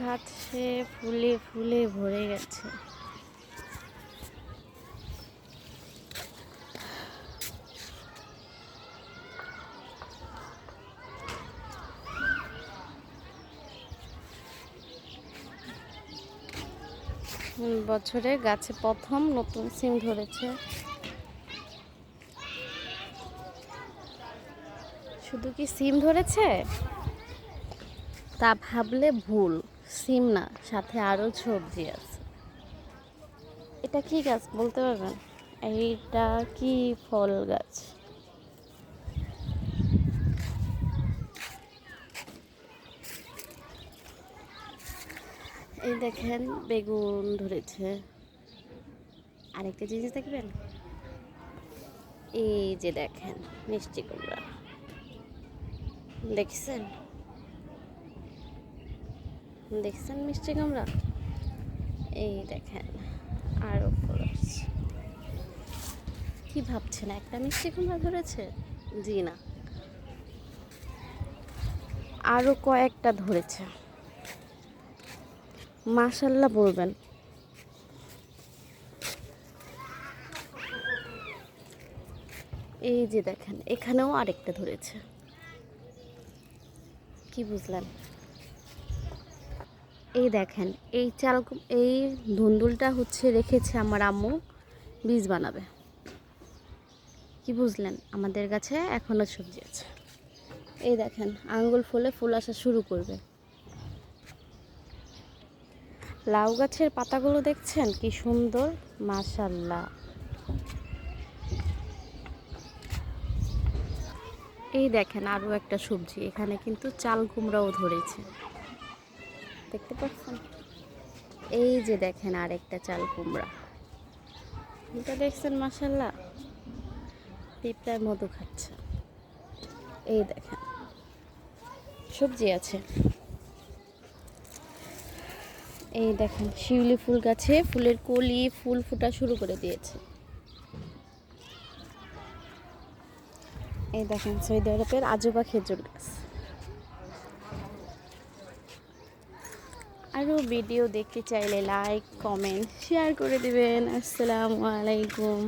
গাছে ফুলে ফুলে ভরে গেছে। বছরে গাছে প্রথম নতুন সিম ধরেছে। শুধু কি সিম ধরেছে তা ভাবলে ভুল, সিম না, সাথে আরো সবজি আছে। এটা কি গাছ বলতে পারবেন? এইটা কি ফল গাছ? এই দেখেন বেগুন ধরেছে। আরেকটা জিনিস দেখবেন, এই যে দেখেন মিষ্টি কুমড়া, দেখছেন দেখছেন মিষ্টি কুমড়া? এই দেখেন আরো ফুল আসছে। কি ভাবছেন একটা মিষ্টি কুমড়া ধরেছে? জি না, আরো কয়েকটা ধরেছে। মাশাল্লাহ বলবেন। এই যে দেখেন এখানেও আরেকটা ধরেছে। কি বুঝলেন? এই দেখেন এই ধুন্দুলটা হচ্ছে রেখেছে আমার আম্মু বীজ বানাবে। কি বুঝলেন? আমাদের গাছে এখনো সবজি আছে। এই দেখেন আঙ্গুল ফুলে ফুল আসা শুরু করবে। লাউ গাছের পাতাগুলো দেখছেন কি সুন্দর, মাশাল্লাহ। এই দেখেন আরো একটা সবজি, এখানে কিন্তু চাল কুমড়াও ধরেছে, দেখতে পাচ্ছেন? এই যে দেখেন আরেকটা চাল কুমড়া, এটা দেখছেন? মাশাল্লাহ, পিঁপড়ার মধু খাচ্ছে। এই দেখেন সবজি আছে। এই দেখেন শিউলি ফুল গাছে ফুলের কলি ফুল ফোটা শুরু করে দিয়েছে। এই দেখেন সৌদি আরবের আজোবা খেজুর গাছ। আরও ভিডিও দেখতে চাইলে লাইক কমেন্ট শেয়ার করে দিবেন। আসসালামু আলাইকুম।